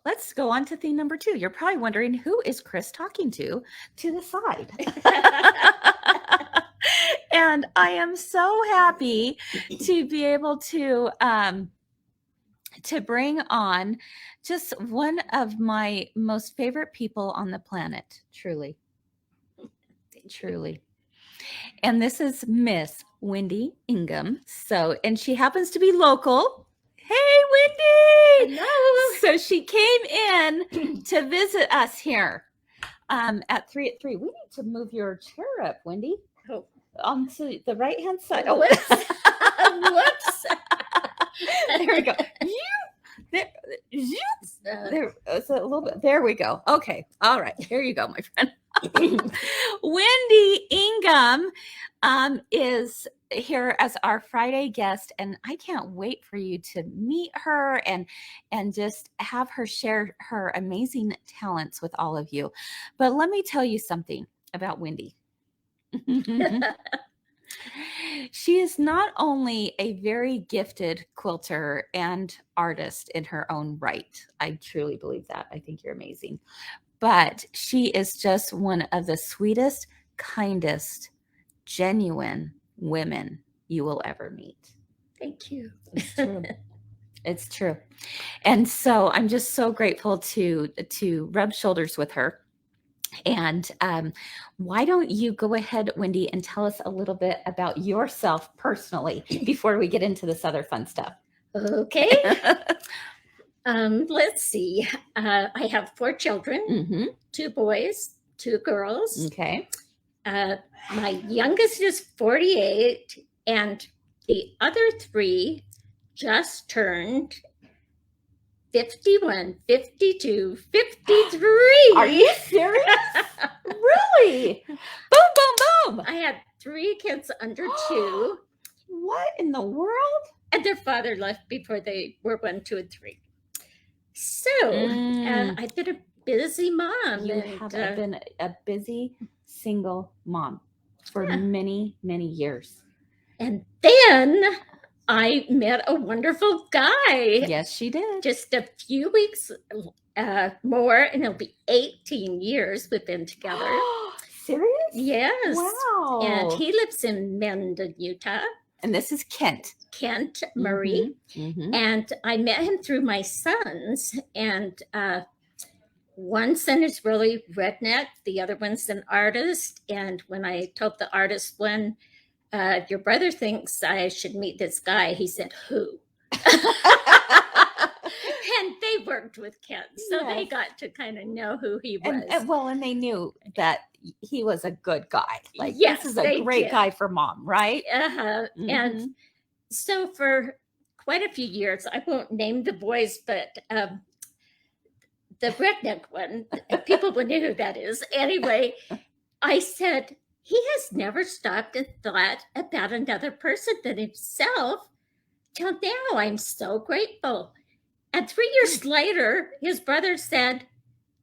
let's go on to theme number 2. You're probably wondering, who is Kris talking to the side? And I am so happy to be able to bring on just one of my most favorite people on the planet, truly. Truly. And this is Miss Wendy Ingham. So, and she happens to be local. Hey, Wendy! Hello. So she came in to visit us here at 3 at 3. We need to move your chair up, Wendy. Oh. Onto the right-hand side. Oh, whoops. Whoops. There we go. There, it's a little bit. There we go. Okay. All right. Here you go, my friend. Wendy Ingham is here as our Friday guest, and I can't wait for you to meet her and just have her share her amazing talents with all of you. But let me tell you something about Wendy. She is not only a very gifted quilter and artist in her own right. I truly believe that. I think you're amazing. But she is just one of the sweetest, kindest, genuine women you will ever meet. Thank you. It's true. It's true. And so I'm just so grateful to rub shoulders with her. And why don't you go ahead, Wendy, and tell us a little bit about yourself personally before we get into this other fun stuff. Okay. Let's see. I have 4 children, 2 boys, 2 girls. Okay. My youngest is 48, and the other 3 just turned 51, 52, 53. Are you serious? Really? Boom, boom, boom. I had 3 kids under 2. What in the world? And their father left before they were 1, 2, and 3. So I've been a busy mom. You have been a busy single mom for many, many years. And then I met a wonderful guy. Yes, she did. Just a few weeks more, and it'll be 18 years we've been together. Serious? Yes. Wow. And he lives in Mendon, Utah. And this is Kent Murray. And I met him through my sons. And one son is really redneck. The other one's an artist. And when I told the artist one, your brother thinks I should meet this guy, he said, who? And they worked with Kent, so they got to kind of know who he was. And they knew that he was a good guy. Like, this is a great guy for mom, right? And so for quite a few years, I won't name the boys, but the redneck one, people will know who that is. Anyway, I said, he has never stopped and thought about another person than himself till now. I'm so grateful. And 3 years later, his brother said,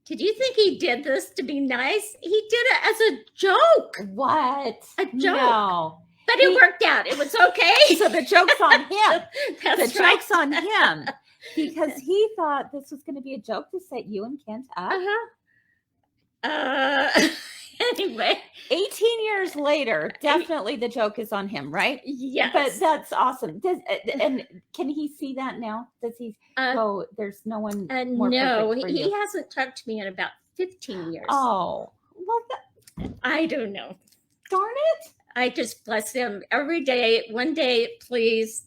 did you think he did this to be nice? He did it as a joke. What? A joke. No. But it worked out. It was okay. So the joke's on him. That's joke's on him. Because he thought this was going to be a joke to set you and Kent up. Anyway, 18 years later, definitely the joke is on him, right? Yes. But that's awesome. And can he see that now? Does he go, there's no one more perfect for you? He hasn't talked to me in about 15 years. Oh, well, I don't know. Darn it. I just bless him every day. One day, please,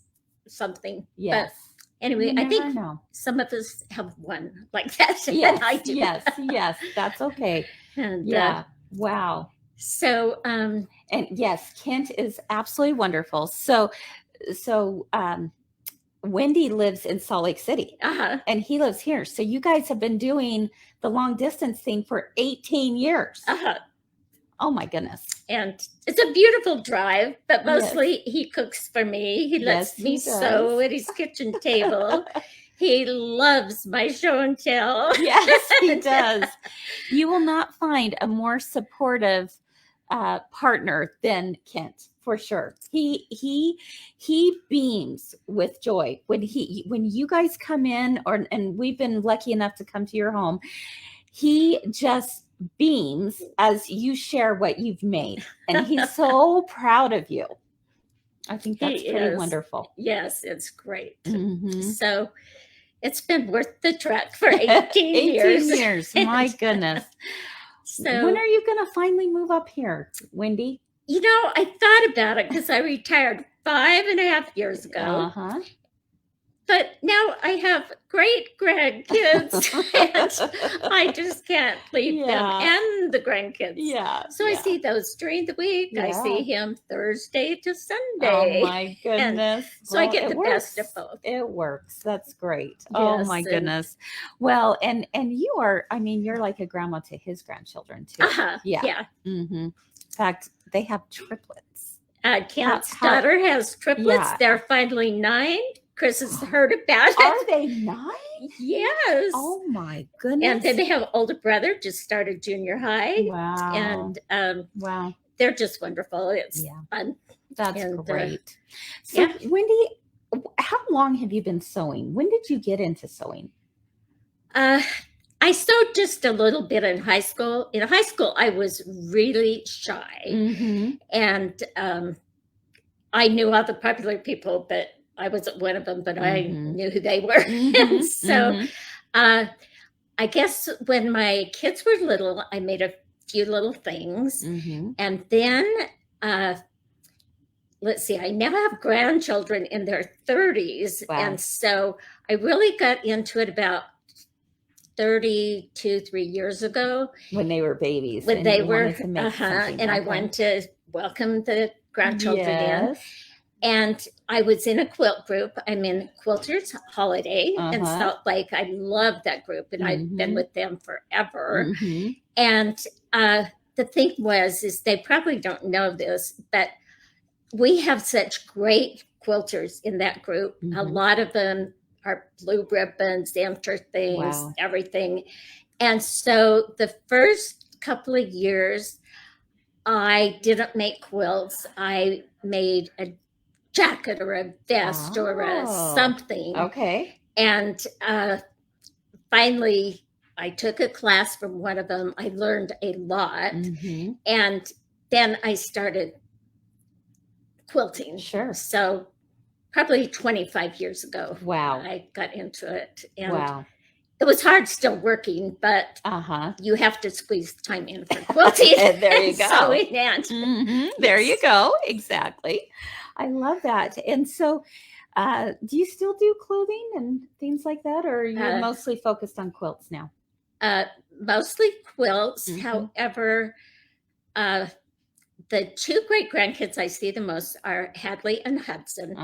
something. Yes. But anyway, I think some of us have one like that. Yes, I do. yes, that's okay. And, wow. So, and yes, Kent is absolutely wonderful. So, Wendy lives in Salt Lake City, and he lives here. So you guys have been doing the long distance thing for 18 years. Oh my goodness. And it's a beautiful drive, but mostly he cooks for me. He lets me sew at his kitchen table. He loves my show and tell. Yes, he does. You will not find a more supportive partner than Kent, for sure. He beams with joy when you guys come in, and we've been lucky enough to come to your home. He just beams as you share what you've made, and he's so proud of you. I think that's pretty wonderful. Yes, it's great. Mm-hmm. So it's been worth the trek for 18 years. 18 years, my goodness. So when are you going to finally move up here, Wendy? You know, I thought about it because I retired 5.5 years ago. Uh-huh. But now I have great grandkids, and I just can't leave them and the grandkids. Yeah. So I see those during the week. Yeah. I see him Thursday to Sunday. Oh my goodness. So I get the best of both. It works. That's great. Yes, oh my goodness. Well, and you are, I mean, you're like a grandma to his grandchildren too. Uh-huh. Yeah. Mm-hmm. In fact, they have triplets. Kent's daughter has triplets. Yeah. They're finally 9. Kris has heard about it. Are they 9? Yes. Oh my goodness. And then they have an older brother, just started junior high. Wow. And wow. They're just wonderful. It's fun. That's great. So Wendy, how long have you been sewing? When did you get into sewing? I sewed just a little bit in high school. In high school, I was really shy. Mm-hmm. And I knew all the popular people, but I wasn't one of them, but I knew who they were. And so I guess when my kids were little, I made a few little things. And then, let's see, I now have grandchildren in their 30s. Wow. And so I really got into it about 3 years ago. When they were babies. When they were, and I went to welcome the grandchildren in. And I was in a quilt group. I'm in Quilters Holiday and Salt Lake. I love that group, and I've been with them forever. And the thing is they probably don't know this, but we have such great quilters in that group. A lot of them are blue ribbons, enter things, everything. And so the first couple of years, I didn't make quilts. I made a jacket or a vest or a something. Okay. And finally, I took a class from one of them. I learned a lot. And then I started quilting. Sure. So probably 25 years ago. Wow. I got into it. And it was hard still working, but you have to squeeze time in for quilting. There you go. Sewing and there you go. Exactly. I love that. And so do you still do clothing and things like that, or are you mostly focused on quilts now? Mostly quilts. However, the 2 great grandkids I see the most are Hadley and Hudson.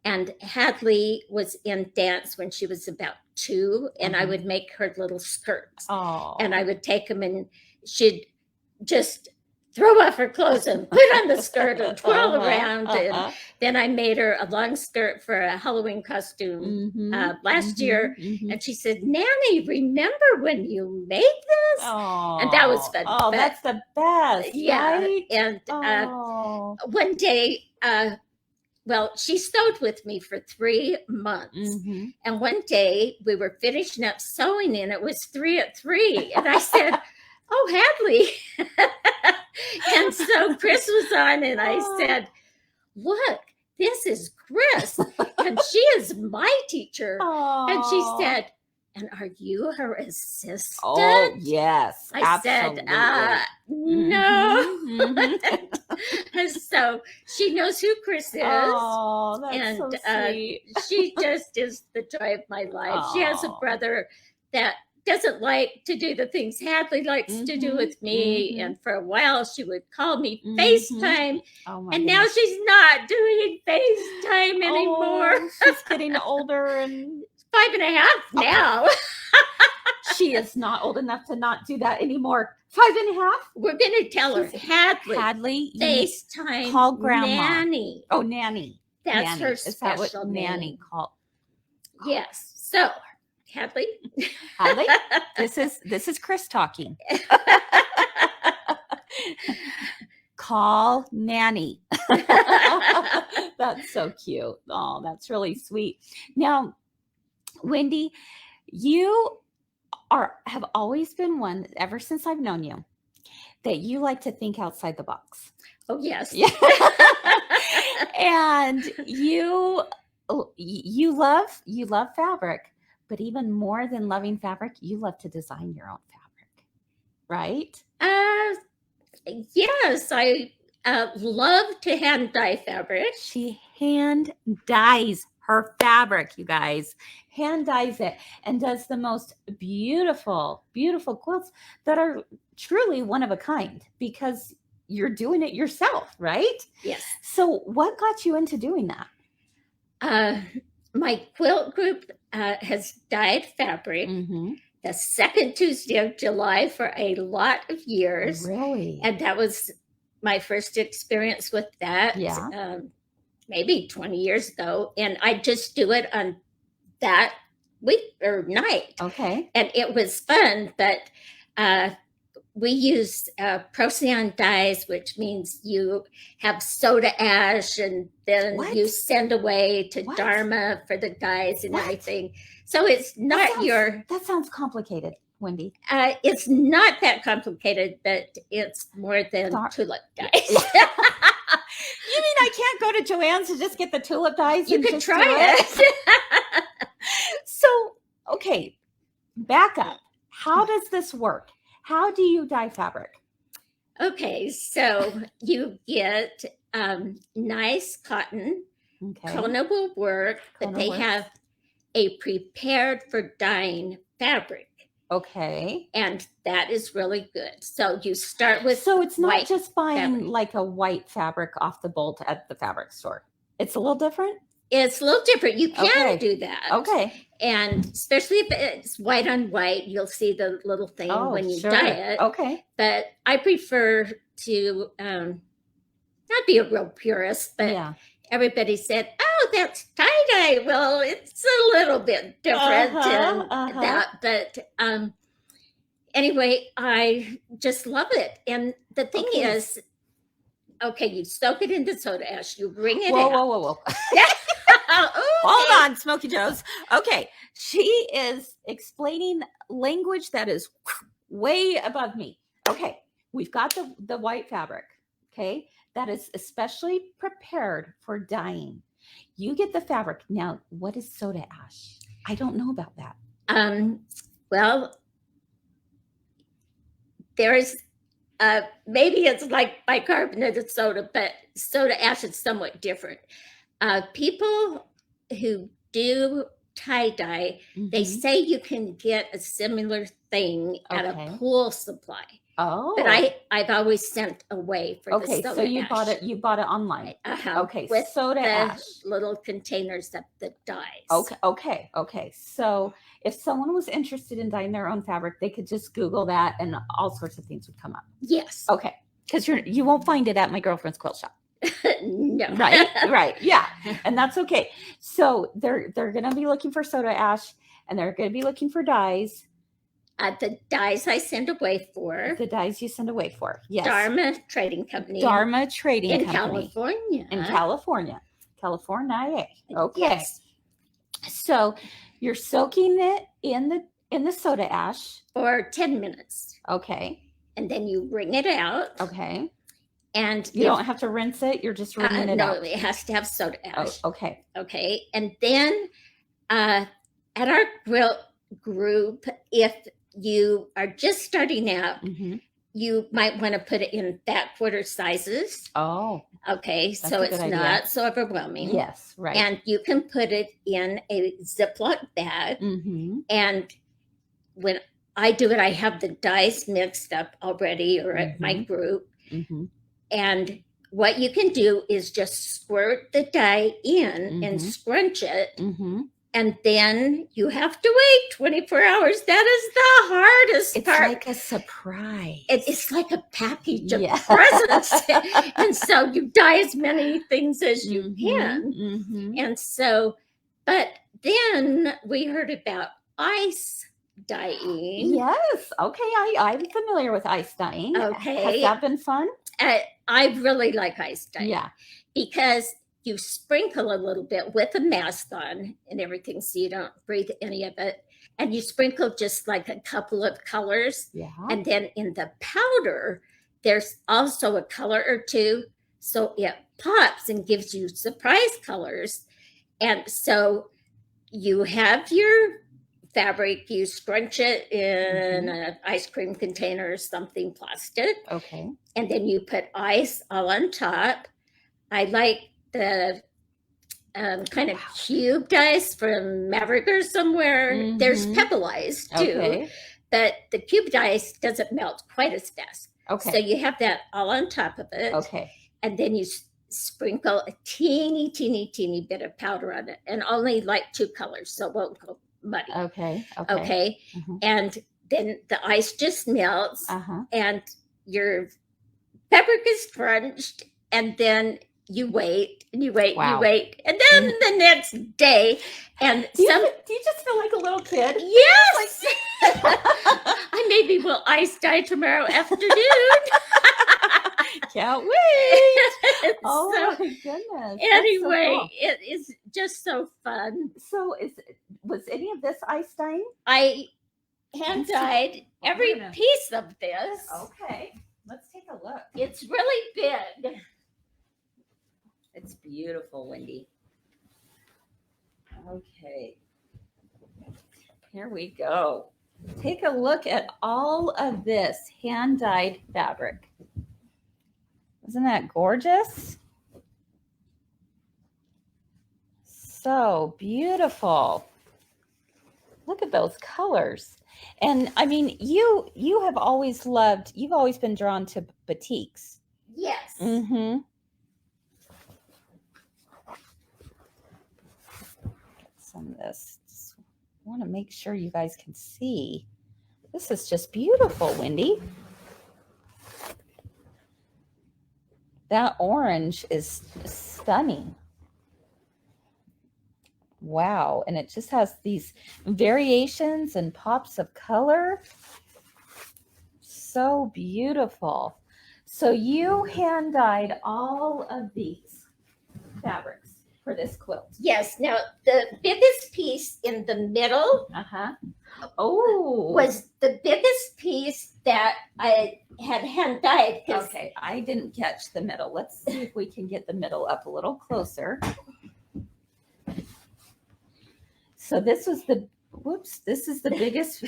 And Hadley was in dance when she was about 2, and I would make her little skirts. And I would take them, and she'd just throw off her clothes and put on the skirt and twirl around. And then I made her a long skirt for a Halloween costume last year. And she said, "Nanny, remember when you made this?" And that was fun. Oh, that's the best. Yeah. Right? And one day, well, she sewed with me for 3 months. And one day we were finishing up sewing, and it was 3 at 3. And I said, "Oh, Hadley." And so Kris was on, and I said, "Look, this is Kris, and she is my teacher." And she said, "And are you her assistant?" Oh, yes. I absolutely. said, "No." And so she knows who Kris is. Oh, that's so sweet. She just is the joy of my life. She has a brother that doesn't like to do the things Hadley likes to do with me. And for a while, she would call me FaceTime. And now she's not doing FaceTime anymore. She's getting older and 5.5 now. She is not old enough to not do that anymore. 5.5? We're going to tell her, Hadley, FaceTime, call grandma. Nanny. Oh, Nanny. That's Nanny. her Is that special what name. Nanny called? Yes. So, Hadley. Hadley, this is Kris talking. call Nanny. That's so cute. Oh, that's really sweet. Now, Wendy, you have always been one, ever since I've known you, that you like to think outside the box. Oh, yes. Yeah. And you love fabric, but even more than loving fabric, you love to design your own fabric, right? Yes, I love to hand dye fabric. She hand dyes her fabric, you guys. Hand dyes it and does the most beautiful, beautiful quilts that are truly one of a kind because you're doing it yourself, right? Yes. So what got you into doing that? My quilt group has dyed fabric the second Tuesday of July for a lot of years. Really? And that was my first experience with that. Yeah. Maybe 20 years ago. And I just do it on that week or night. Okay. And it was fun, but we use Procyon dyes, which means you have soda ash and then you send away to Dharma for the dyes and everything. So it's not That sounds complicated, Wendy. It's not that complicated, but it's more than tulip dyes. You mean I can't go to Joann's and just get the tulip dyes? You could try it. So, okay, back up. How does this work? How do you dye fabric? Okay, so you get nice cotton. Kona will work, but they have a prepared for dyeing fabric. Okay. And that is really good. So you start with So it's not just buying like a white fabric off the bolt at the fabric store. It's a little different? It's a little different. You can do that. Okay. And especially if it's white on white, you'll see the little thing when you dye it. Okay. But I prefer to not be a real purist, but everybody said, oh, that's tie-dye. Well, it's a little bit different than that. But anyway, I just love it. And the thing is, okay, you soak it into soda ash. You wring it out. Whoa. Hold on, Smokey Joe's. Okay, she is explaining language that is way above me. Okay, we've got the white fabric, okay, that is especially prepared for dyeing. You get the fabric. Now, what is soda ash? I don't know about that. Well, there's maybe it's like bicarbonated soda, but soda ash is somewhat different. People who do tie-dye, they say you can get a similar thing at a pool supply. Oh. But I've always sent away for the soda so you ash. bought it online. Okay, with soda ash. Little containers of the dyes. Okay. So if someone was interested in dyeing their own fabric, they could just Google that and all sorts of things would come up. Yes. Okay. Because you won't find it at my girlfriend's quilt shop. No. Right. Yeah. And that's okay. So they're going to be looking for soda ash and they're going to be looking for dyes. The dyes I send away for. The dyes you send away for. Yes. Dharma Trading Company. Dharma Trading in Company. California. In California. Okay. Yes. So you're soaking it in the soda ash for 10 minutes. Okay. And then you wring it out. Okay. And you don't have to rinse it. You're just wringing it out. No, it has to have soda ash. Oh, okay. Okay. And then at our quilt group, if you are just starting out, you might want to put it in fat quarter sizes. Oh. Okay. So it's not so overwhelming. Yes. Right. And you can put it in a Ziploc bag. And when I do it, I have the dyes mixed up already or at my group. And what you can do is just squirt the dye in and scrunch it. And then you have to wait 24 hours. That is the hardest part. It's like a surprise. It's like a package of presents. And so you dye as many things as you can. And so, but then we heard about ice dyeing. Yes. Okay. I'm familiar with ice dyeing. Okay. Has that been fun? I really like ice dye. Yeah. Because you sprinkle a little bit with a mask on and everything so you don't breathe any of it. And you sprinkle just like a couple of colors. Yeah. And then in the powder, there's also a color or two. So it pops and gives you surprise colors. And so you have your fabric, you scrunch it in an ice cream container or something plastic. Okay. And then you put ice all on top. I like the kind of cubed ice from Maverick or somewhere. There's pebble ice too, Okay. but the cubed ice doesn't melt quite as fast. Okay. So you have that all on top of it. Okay. And then you sprinkle a teeny, teeny, teeny bit of powder on it, and only like 2 colors, so it won't go muddy. Okay. Okay. And then the ice just melts, and your fabric is scrunched, and then you wait and you wait and you wait, and then the next day, and do you just feel like a little kid? Yes. I maybe will ice dye tomorrow afternoon. Can't wait. Oh So, my goodness. Anyway, so cool. it is just so fun. So was any of this ice dyeing? I hand dyed every piece of this. Okay. Let's take a look. It's really big. It's beautiful, Wendy. Okay. Here we go. Take a look at all of this hand-dyed fabric. Isn't that gorgeous? So beautiful. Look at those colors. And I mean, you have always you've always been drawn to batiks. Yes. Mm-hmm. Get some of this. Just want to make sure you guys can see. This is just beautiful, Wendy. That orange is stunning. Wow. And it just has these variations and pops of color. So beautiful. So you hand dyed all of these fabrics for this quilt. Yes. Now, the biggest piece in the middle was the biggest piece that I had hand dyed. Okay, I didn't catch the middle. Let's see if we can get the middle up a little closer. So this was this is the biggest.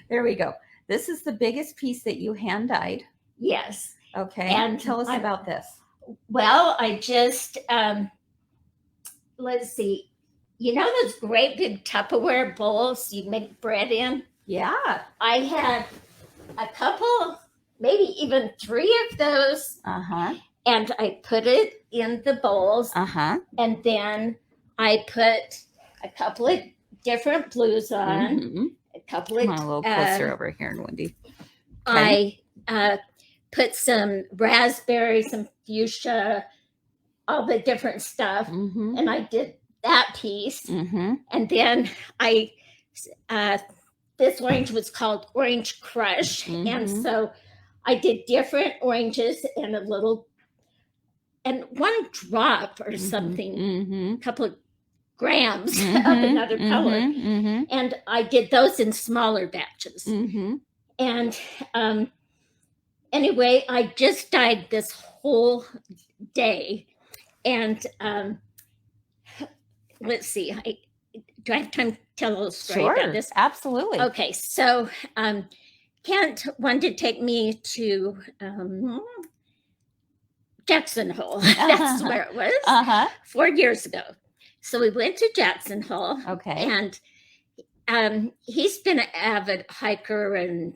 There we go. This is the biggest piece that you hand dyed. Yes. Okay. And tell us about this. Well, I just, let's see. You know those great big Tupperware bowls you make bread in? Yeah. I had a couple, maybe even 3 of those. And I put it in the bowls. And then I put a couple of different blues on. A couple of. Come on, a little closer over here, Wendy. Okay. I put some raspberry, some fuchsia, all the different stuff. And I did that piece. And then this orange was called Orange Crush. And so I did different oranges and and 1 drop or something, a couple of grams of another color. And I did those in smaller batches. And anyway, I just dyed this whole day. And let's see, do I have time to tell a little story about this? Absolutely. Okay, so Kent wanted to take me to Jackson Hole. That's where it was 4 years ago. So we went to Jackson Hole. Okay. And he's been an avid hiker and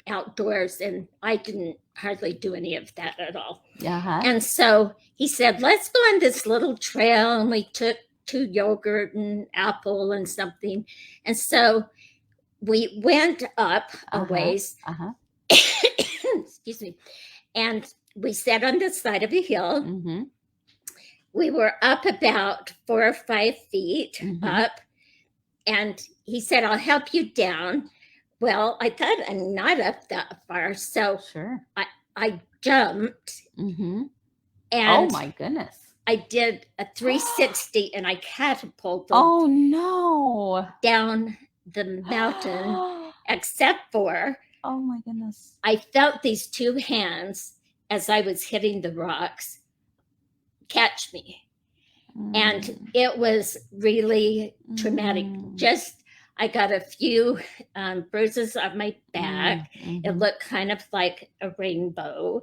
outdoors, and I didn't hardly do any of that at all. And so he said, let's go on this little trail, and we took 2 yogurt and apple and something. And so we went up a ways. Excuse me. And we sat on the side of a hill. We were up about 4 or 5 feet up. And he said, I'll help you down. Well, I thought I'm not up that far. So I jumped. Mm-hmm. And oh my goodness. I did a 360 and I catapulted Oh no. down the mountain, except for oh my goodness. I felt these two hands as I was hitting the rocks catch me. And it was really traumatic. Just, I got a few bruises on my back. It looked kind of like a rainbow.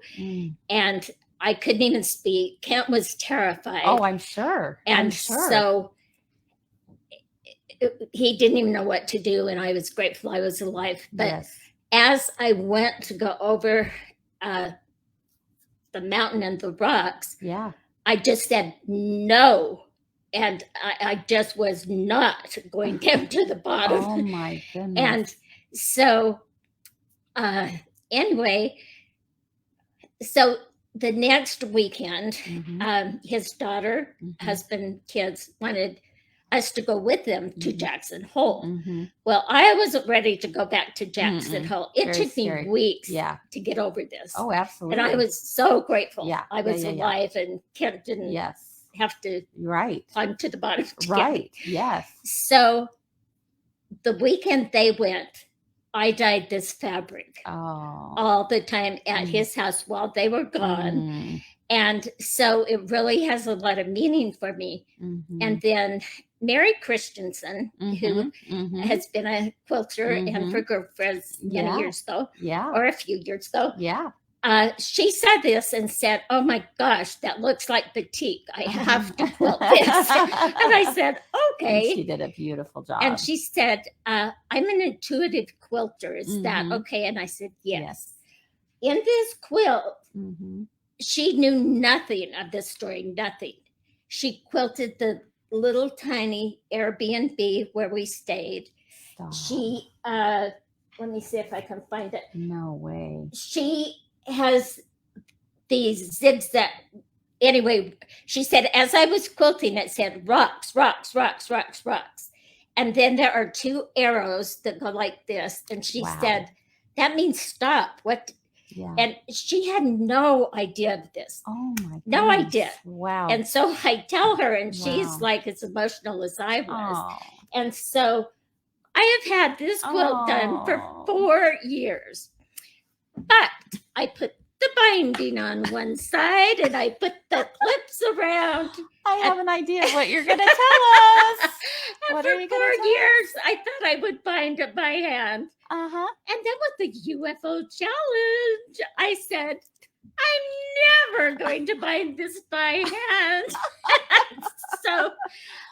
And I couldn't even speak. Kent was terrified. Oh, I'm sure. And so he didn't even know what to do. And I was grateful I was alive. But as I went to go over the mountain and the rocks, I just said no. And I just was not going down to the bottom. Oh my goodness. And so anyway, so the next weekend, his daughter, husband, kids wanted us to go with them to Jackson Hole. Well, I wasn't ready to go back to Jackson Hole. It took me weeks to get over this. Oh, absolutely. And I was so grateful I was alive and Kent didn't have to climb to the bottom to get me. So the weekend they went, I dyed this fabric all the time at his house while they were gone. And so it really has a lot of meaning for me. And then Mary Christensen, who has been a quilter and for girlfriends many years ago, or a few years ago, she said this and said, oh my gosh, that looks like batik. I have to quilt this. And I said, okay. And she did a beautiful job. And she said, I'm an intuitive quilter. Is that okay? And I said, yes. In this quilt, she knew nothing of this story, nothing. She quilted the little tiny Airbnb where we stayed. Stop. She, let me see if I can find it. No way. She has these zigzag. Anyway, she said, as I was quilting, it said rocks, rocks, rocks, rocks, rocks. And then there are two arrows that go like this. And she said, that means stop. What? And she had no idea of this. Oh my goodness. No idea. Wow. And so I tell her, and she's like as emotional as I was. And so I have had this quilt done for 4 years. But I put the binding on one side and I put the clips around. I have an idea of what you're going to tell us. What are you going to tell us? For 4 years, I thought I would bind it by hand. And then with the UFO challenge, I said, I'm never going to bind this by hand. So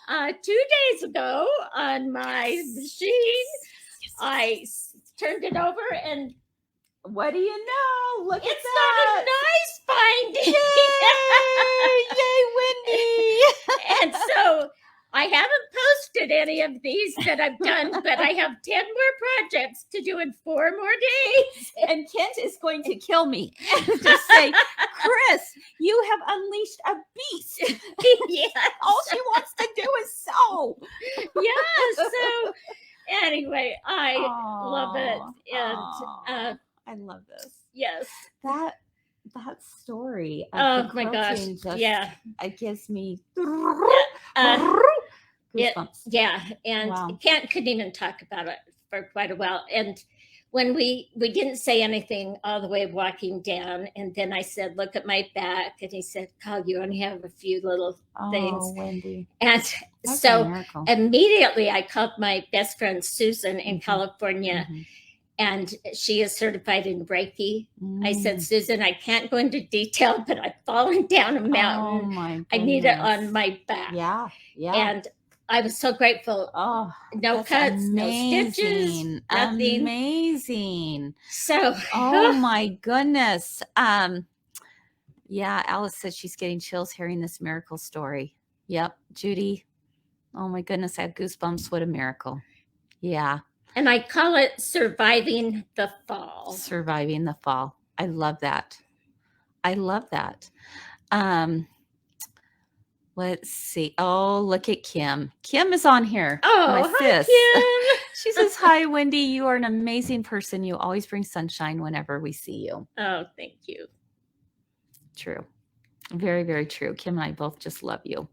2 days ago on my machine, I turned it over and what do you know? Look at that. It's not a nice binding. Yay, Wendy. And so I haven't posted any of these that I've done, but I have 10 more projects to do in 4 more days. And Kent is going to kill me. Just say, Kris, you have unleashed a beast. All she wants to do is sew. So anyway, I love it. And I love this. Yes. That story. Oh my gosh. It gives me goosebumps. And Kent couldn't even talk about it for quite a while. And when we didn't say anything all the way walking down, and then I said, look at my back. And he said, Carl, you only have a few little things. Oh, Wendy. And so immediately I called my best friend Susan in California. And she is certified in Reiki. I said, Susan, I can't go into detail, but I've fallen down a mountain. Oh my goodness. I need it on my back. And I was so grateful. No cuts, no stitches, nothing. Amazing. So, oh my goodness. Alice said she's getting chills hearing this miracle story. Yep. Judy. Oh my goodness. I have goosebumps. What a miracle. Yeah. And I call it surviving the fall. Surviving the fall. I love that. Let's see. Oh, look at Kim. Kim is on here. Oh, hi, Kim. She says, hi, Wendy. You are an amazing person. You always bring sunshine whenever we see you. Oh, thank you. True. Very, very true. Kim and I both just love you.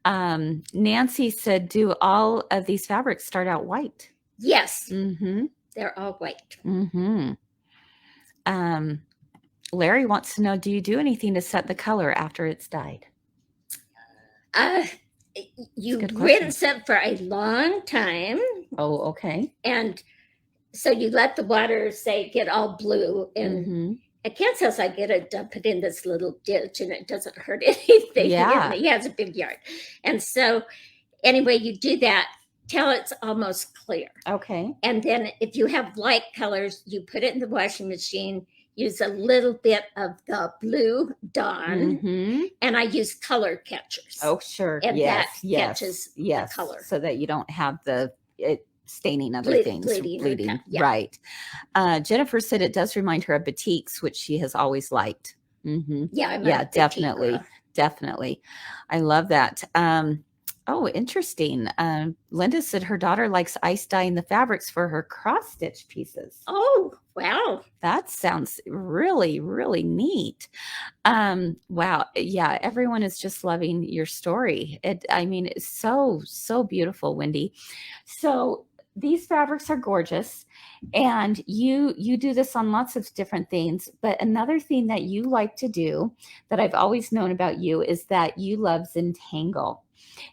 Nancy said, do all of these fabrics start out white? Yes. Mm-hmm. They're all white. Mm-hmm. Larry wants to know, do you do anything to set the color after it's dyed? You rinse it for a long time. Oh, okay. And so you let the water, say, get all blue. And at Kent's house, I get it, dump it in this little ditch, and it doesn't hurt anything. Yeah. He has a big yard. And so anyway, you do that till it's almost clear. Okay. And then if you have light colors, you put it in the washing machine, use a little bit of the blue Dawn, and I use color catchers. Oh, sure. And that catches the color. So that you don't have it staining other things. Bleeding. Yeah. Right. Jennifer said it does remind her of batiks, which she has always liked. Yeah, definitely. Definitely. I love that. Oh, interesting. Linda said her daughter likes ice dyeing the fabrics for her cross stitch pieces. Oh, wow. That sounds really, really neat. Wow. Yeah. Everyone is just loving your story. It's so, so beautiful, Wendy. So these fabrics are gorgeous, and you do this on lots of different things. But another thing that you like to do that I've always known about you is that you love Zentangle.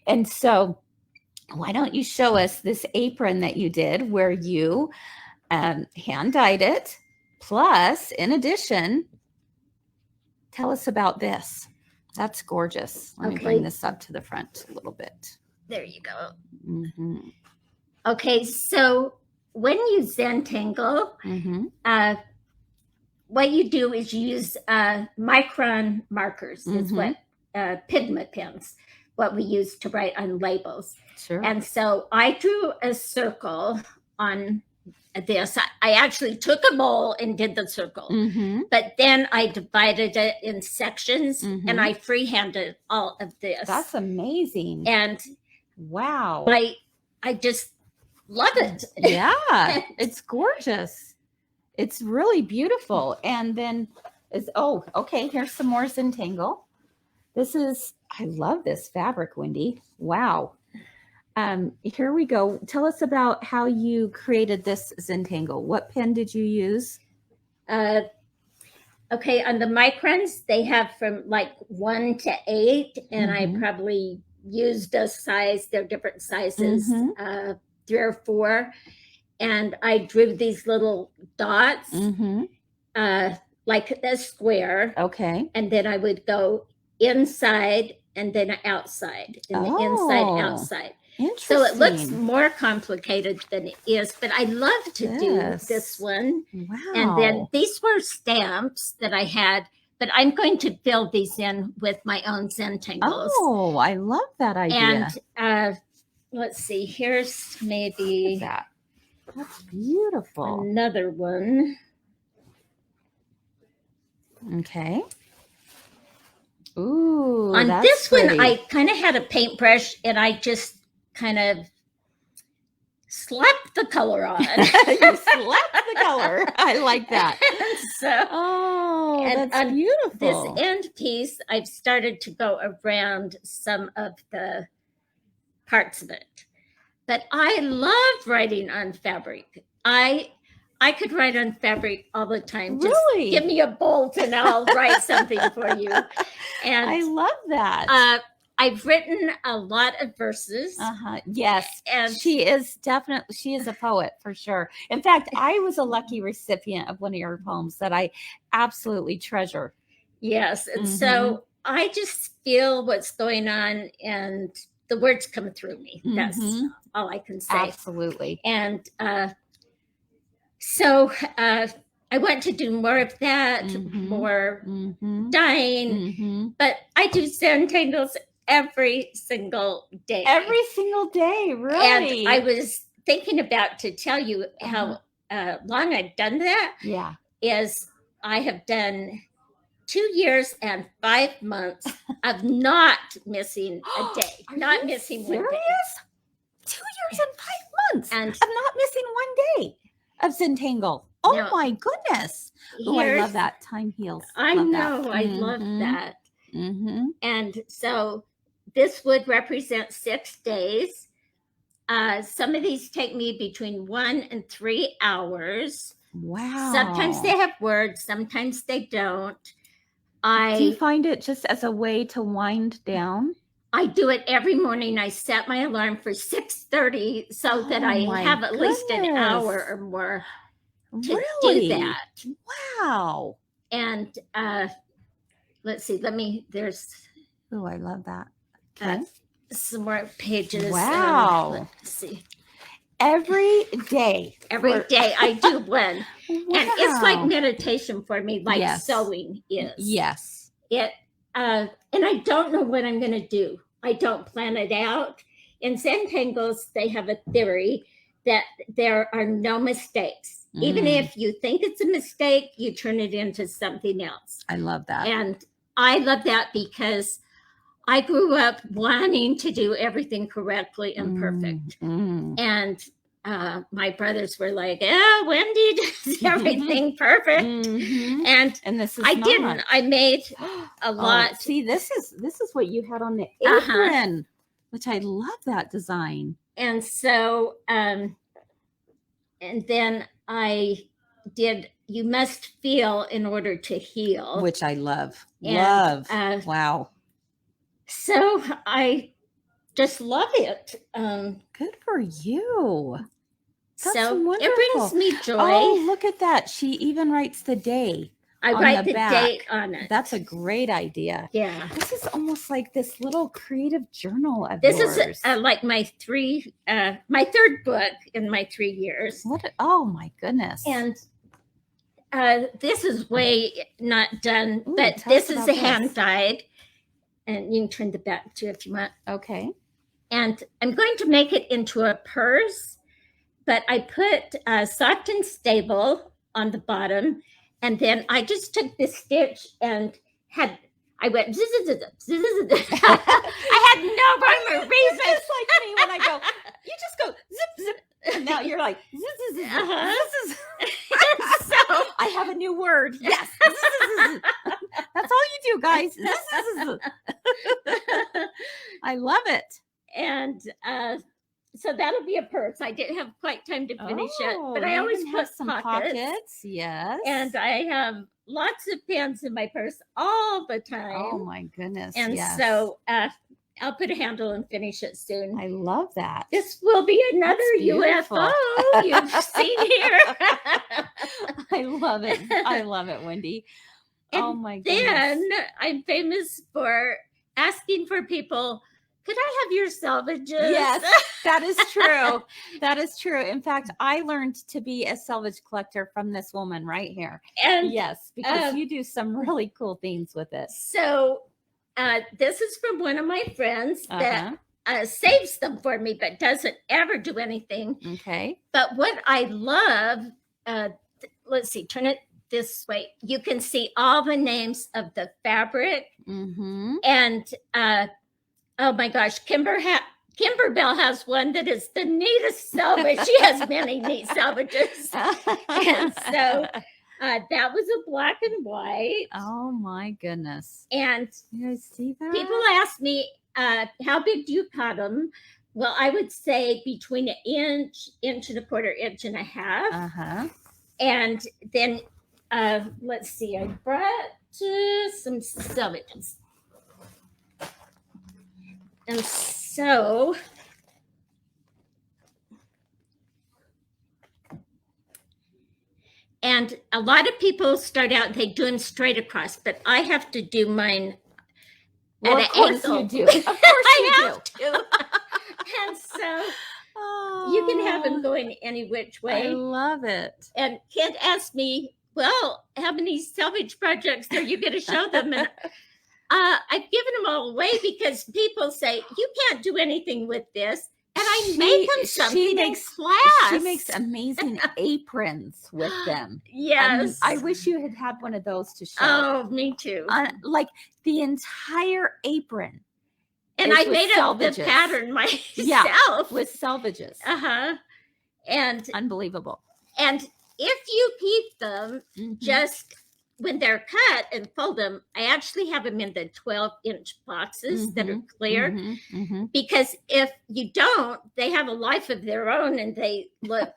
And so why don't you show us this apron that you did where you hand dyed it. Plus, in addition, tell us about this. That's gorgeous. Let me bring this up to the front a little bit. There you go. Okay, so when you Zentangle, what you do is you use micron markers, is what pigment pens, what we use to write on labels. Sure. And so I drew a circle on this. I actually took a bowl and did the circle, but then I divided it in sections and I freehanded all of this. That's amazing. And wow, I just love it. Yeah, it's gorgeous. It's really beautiful. And then here's some more Zentangle. I love this fabric, Wendy. Wow. Here we go. Tell us about how you created this Zentangle. What pen did you use? Okay, on the microns, they have from like 1 to 8, and I probably used a size. They're different sizes, 3 or 4, and I drew these little dots, like a square. Okay, and then I would go inside and then outside, and the inside, outside. So it looks more complicated than it is, but I love to do this one. Wow. And then these were stamps that I had, but I'm going to fill these in with my own Zentangles. Oh, I love that idea. And let's see, here's maybe that's beautiful. Another one. Okay. Ooh, on that's this pretty. one, I kind of had a paintbrush and I just kind of slapped the color on. You slapped the color. I like that. That's beautiful. This end piece, I've started to go around some of the parts of it. But I love writing on fabric. I could write on fabric all the time. Just really? Give me a bolt and I'll write something for you. And I love that. I've written a lot of verses. Yes. And she is a poet for sure. In fact, I was a lucky recipient of one of your poems that I absolutely treasure. Yes. And so I just feel what's going on and the words come through me. That's all I can say. Absolutely. And so I want to do more of that, more dyeing, but I do Zentangles every single day. Every single day, really? And I was thinking about to tell you how long I've done that. Yeah. Is I have done 2 years and 5 months of not missing a day. Not missing one day. 2 years and 5 months and of not missing one day of Zentangle. Oh Oh my goodness. Oh, I love that. Time heals. I love know. That. I love that. Mm-hmm. And so this would represent 6 days. Some of these take me between 1 and 3 hours. Wow. Sometimes they have words, sometimes they don't. Do you find it just as a way to wind down? I do it every morning. I set my alarm for 6:30 so that I have at least an hour or more to do that. Wow. And let's see, there's... Oh, I love that. Okay. Some more pages. Wow. Let's see. Every day. Every day I do one. Wow. And it's like meditation for me, like sewing is. Yes. And I don't know what I'm going to do. I don't plan it out. In Zentangles, they have a theory that there are no mistakes. Even if you think it's a mistake, you turn it into something else. I love that. And I love that because I grew up wanting to do everything correctly and perfect. And my brothers were like, "Yeah, Wendy does everything perfect." And this is didn't. I made a lot. See, this is what you had on the apron, which I love that design. And so, and then I did "You Must Feel in Order to Heal," which I love. Wow. So I just love it. Good for you. That's so wonderful. It brings me joy. Oh, look at that. She even writes the day. I write the date on it. That's a great idea. Yeah. This is almost like this little creative journal of yours. This is like my third book in my 3 years. Oh my goodness. And this is way not done, but this is a hand dyed. And you can turn the back too if you want. Okay. And I'm going to make it into a purse, but I put soft and stable on the bottom. And then I just took this stitch and I went, zzz, zzz, zzz, zzz. I had no rhyme or reason. It's like me when I go, you just go zip, zip. And now you're like, zzz, zzz, zzz. So I have a new word. Yes. That's all you do, guys. I love it. And so that'll be a purse. I didn't have quite time to finish it, but I always put some pockets. Yes. And I have lots of pens in my purse all the time. Oh my goodness. And so I'll put a handle and finish it soon. I love that. This will be another UFO you've seen here. I love it. I love it, Wendy. And oh my goodness. Then I'm famous for asking for people, could I have your salvages? Yes, that is true. That is true. In fact, I learned to be a salvage collector from this woman right here. And yes, because you do some really cool things with it. So this is from one of my friends that saves them for me, but doesn't ever do anything. Okay. But what I love, let's see, turn it this way. You can see all the names of the fabric. And oh my gosh, Kimberbell has one that is the neatest salvage. She has many neat salvages. And so that was a black and white. Oh my goodness. And you guys see that? People ask me, how big do you cut them? Well, I would say between an inch and a quarter, inch and a half. And then, let's see, I brought some salvages. And so, and a lot of people start out, they do them straight across, but I have to do mine at an angle. You do. Of course you have to. And so you can have them going any which way. I love it. And Kent asked me, well, how many salvage projects are you going to show them? And I've given them all away because people say, you can't do anything with this. And I make them something in class. She makes amazing aprons with them. Yes. I wish you had had one of those to show. Oh, me too. Like the entire apron. And I made up the pattern myself. Yeah, with salvages. And unbelievable. And if you keep them Mhm. just when they're cut and fold them, I actually have them in the 12-inch boxes that are clear. Because if you don't, they have a life of their own and they look,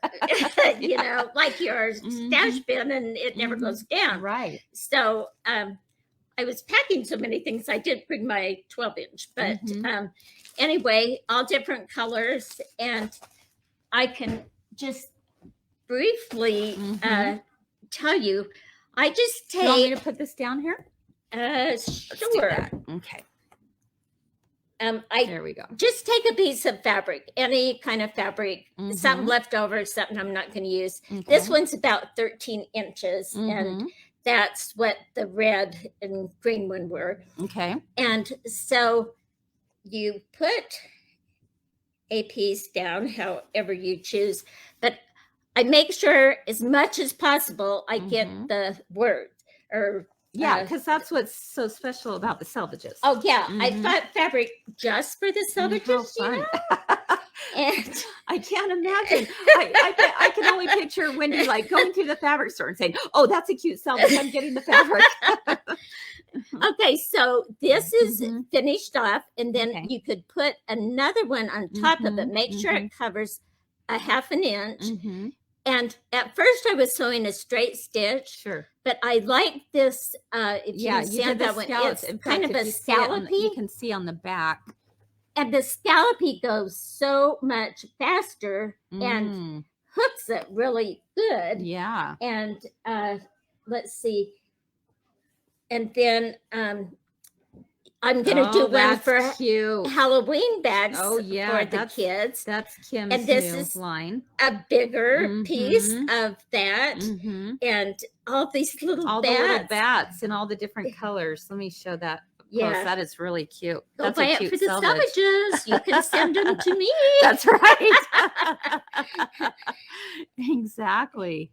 you know, like your stash bin, and it never goes down. Right. So I was packing so many things, I did bring my 12-inch. But anyway, all different colors. And I can just briefly tell you, I just take. Do you want me to put this down here? Sure. Okay. There we go. Just take a piece of fabric, any kind of fabric, something left over, something I'm not going to use. This one's about 13 inches, and that's what the red and green one were. Okay. And so you put a piece down, however you choose, but I make sure as much as possible I get the word or because that's what's so special about the selvages. Oh yeah, I bought fabric just for the selvages. How fun. You know? And I can't imagine. I can only picture Wendy like going to the fabric store and saying, "Oh, that's a cute selvage. I'm getting the fabric." Okay, so this is finished off, and then you could put another one on top of it. Make sure it covers a half an inch. And at first I was sewing a straight stitch. Sure. But I like this, if you can see on that one, it's kind of a scallopy. You can see on the back. And the scallopy goes so much faster and hooks it really good. Yeah. And let's see. And then I'm going to do one for Halloween bags for the kids. That's Kim's and this new is line. A bigger piece of that. And all these little the little bats in all the different colors. Let me show that. Yeah, that is really cute. Go buy it for the selvages. You can send them to me. That's right. Exactly.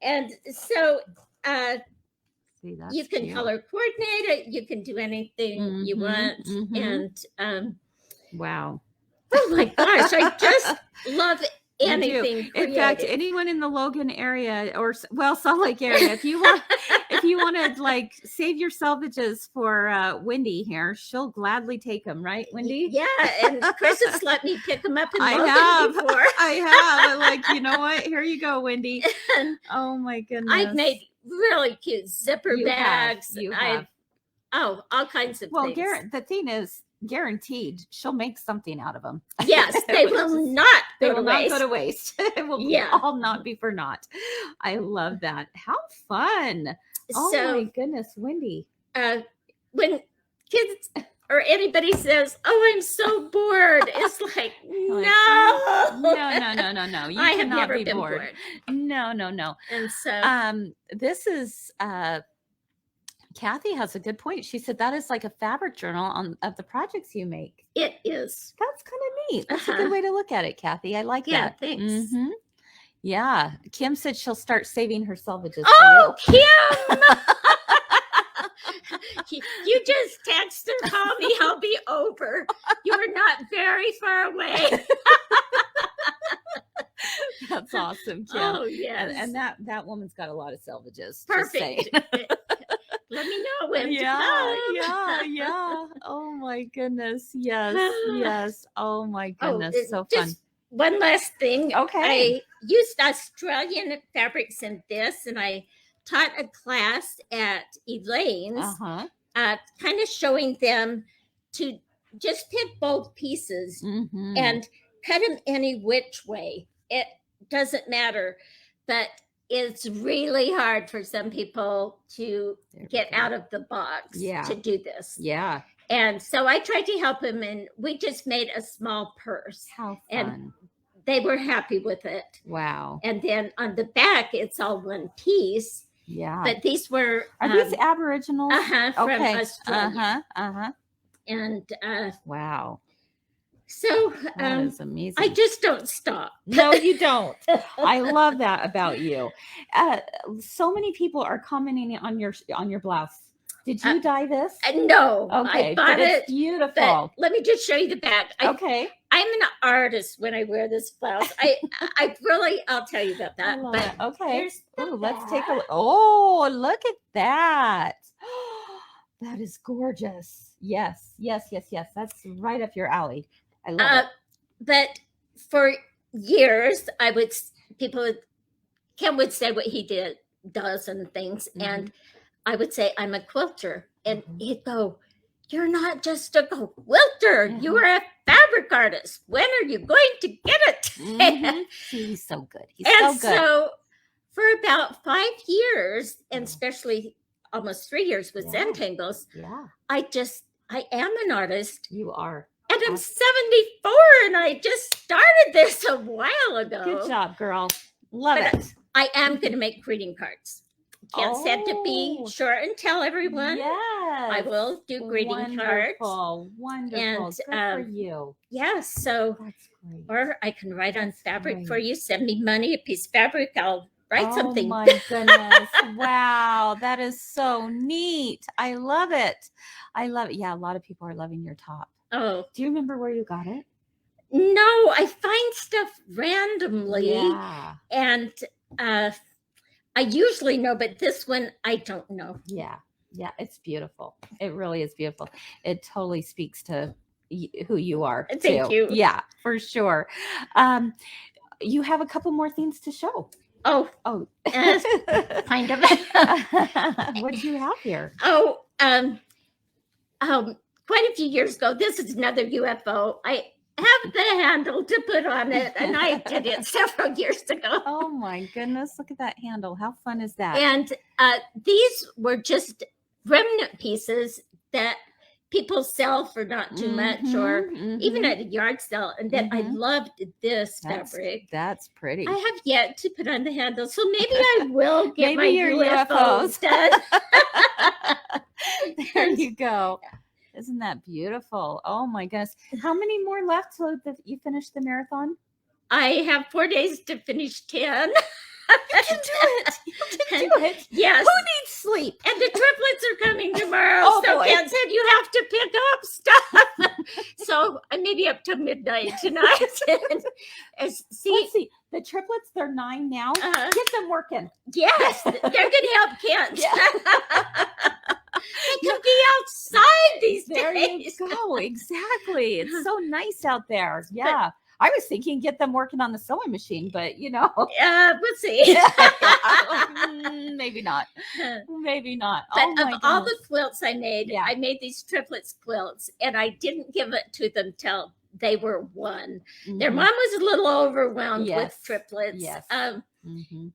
And so see, you can cute. Color coordinate it. You can do anything you want. And wow. Oh my gosh, I just love anything. In fact, anyone in the Logan area or Salt Lake area, if you want to like save your selvages for Wendy here, she'll gladly take them, right, Wendy? Yeah, and Kris has let me pick them up in Logan before. I have. I'm like, you know what? Here you go, Wendy. Oh my goodness. I've made really cute zipper bags. You have. All kinds of things. Well, the thing is, guaranteed she'll make something out of them. Yes, they will not go to waste. It will all not be for naught. I love that. How fun. Oh my goodness, Wendy. When kids or anybody says, "Oh, I'm so bored," it's like, no. I have never been bored. No. And so this is Kathy has a good point. She said that is like a fabric journal of the projects you make. It is. That's kind of neat. That's a good way to look at it, Kathy. I like that. Yeah, thanks. Yeah. Kim said she'll start saving her selvages. Oh, Kim! You just text or call me. I'll be over. You're not very far away. That's awesome, Kim. Oh, yes. And that woman's got a lot of selvages. Perfect. Let me know when to come. Yeah. Oh my goodness. Yes. Oh my goodness. So fun. Just one last thing. Okay. I used Australian fabrics in this, and I taught a class at Elaine's, kind of showing them to just pick both pieces and cut them any which way. It doesn't matter, but it's really hard for some people to get out of the box to do this. Yeah. And so I tried to help them, and we just made a small purse. How fun. And they were happy with it. Wow. And then on the back, it's all one piece. Yeah. But these were... Are these Aboriginals? From Australia. And... wow. So that is amazing. I just don't stop. No, you don't. I love that about you. So many people are commenting on your blouse. Did you dye this? No, Okay, I bought it. Beautiful. But let me just show you the back. Okay. I'm an artist when I wear this blouse. I'll tell you about that. But it. Okay. Ooh, let's take a look. Oh, look at that. That is gorgeous. Yes. That's right up your alley. I love it. But for years, Ken would say what he does and things. Mm-hmm. And I would say, I'm a quilter. And he'd go, you're not just a quilter. Mm-hmm. You are a fabric artist. When are you going to get it? Mm-hmm. He's so good. So for about 5 years, and especially almost 3 years with Zentangles, I am an artist. You are. And I'm 74, and I just started this a while ago. Good job, girl. Love it. I am going to make greeting cards. Can't stand to be short and tell everyone. Yes. I will do greeting cards. Wonderful. And, good for you. Yeah, so that's great. Or I can write on fabric for you. Send me money, a piece of fabric. I'll write something. Oh my goodness. Wow. That is so neat. I love it. Yeah, a lot of people are loving your top. Oh. Do you remember where you got it? No, I find stuff randomly. Yeah. And I usually know, but this one I don't know. Yeah, it's beautiful. It really is beautiful. It totally speaks to who you are. Thank you. Yeah, for sure. You have a couple more things to show. Oh, kind of. What do you have here? Quite a few years ago, this is another UFO. I have the handle to put on it, and I did it several years ago. Oh my goodness, look at that handle. How fun is that? And these were just remnant pieces that people sell for not too much, or even at a yard sale. And then I loved this fabric. That's pretty. I have yet to put on the handle, so maybe I will get my your UFOs done. There you go. Isn't that beautiful? Oh my goodness. How many more left so that you finish the marathon? I have 4 days to finish 10. You can do it. You can do it. Yes. Who needs sleep? And the triplets are coming tomorrow. Ken said you have to pick up stuff. So I may be up to midnight tonight. Let's see. The triplets, they're 9 now. Get them working. Yes. They're going to help Ken. They can be outside these days. There you go. Exactly. It's so nice out there. Yeah. I was thinking get them working on the sewing machine, but we'll see. Maybe not. Maybe not. But of all the quilts I made, I made these triplets quilts, and I didn't give it to them till they were 1. Their mom was a little overwhelmed with triplets. Yes.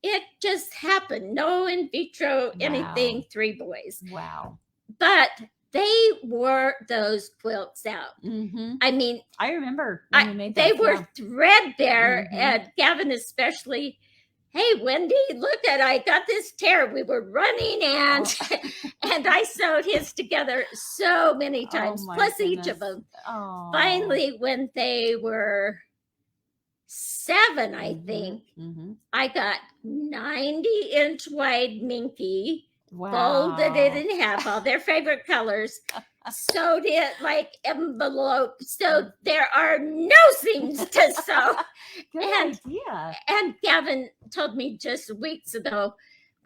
It just happened. No in vitro, anything, 3 boys. Wow. But they wore those quilts out. I mean, I remember when you made they were threadbare, and Gavin especially. Hey, Wendy, look I got this tear. We were running and I sewed his together so many times, plus each of them. Oh. Finally, when they were 7, I think, I got 90-inch wide minky. Wow. Folded it in half, all their favorite colors, sewed it like envelope, so there are no seams to sew. Good idea. And Gavin told me just weeks ago,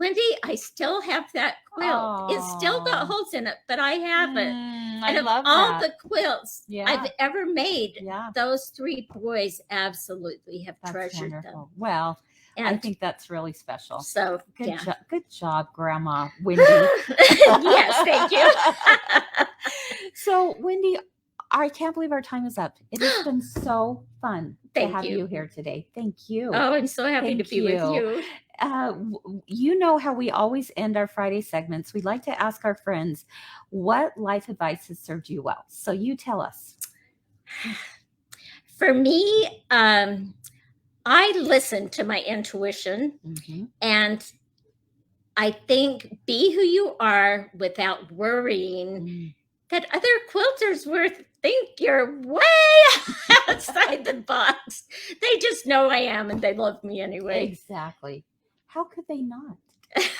Wendy, I still have that quilt. It's still got holes in it, but I have it. And of all the quilts I've ever made, those 3 boys absolutely have treasured them. Well, and I think that's really special. So good job, Grandma Wendy. Yes, thank you. So, Wendy, I can't believe our time is up. It has been so fun to have you here today. Thank you. Oh, I'm so happy to be with you. You know how we always end our Friday segments. We like to ask our friends what life advice has served you well. So you tell us. For me, I listen to my intuition, and I think be who you are without worrying that other quilters think you're way outside the box. They just know I am, and they love me anyway. Exactly. How could they not?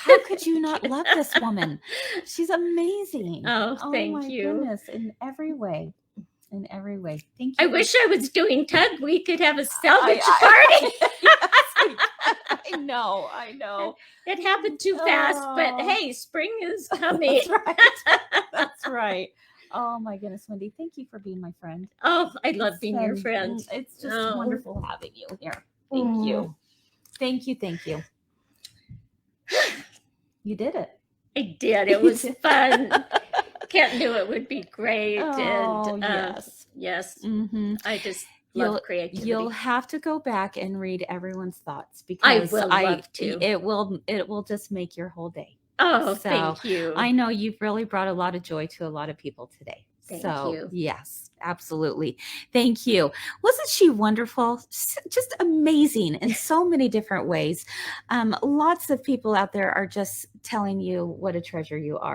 How could you not love this woman? She's amazing. Oh, thank my you. goodness, in every way. In every way. Thank I you. wish I was doing tug. We could have a salvage party. I know. It happened too fast, but Oh. hey, spring is coming. That's right. That's right. Oh my goodness, Wendy, thank you for being my friend. Oh, I love being your friend. It's just wonderful having you here. Thank you. Thank you. Thank you. You did it. I did. It was fun. Kent knew it would be great. Oh, and yes. Mm-hmm. I just love creativity. You'll have to go back and read everyone's thoughts, because I will love to. It will just make your whole day. Oh, So, thank you. I know you've really brought a lot of joy to a lot of people today. Thank so, you. Yes, absolutely. Thank you. Wasn't she wonderful? Just amazing in so many different ways. Lots of people out there are just telling you what a treasure you are.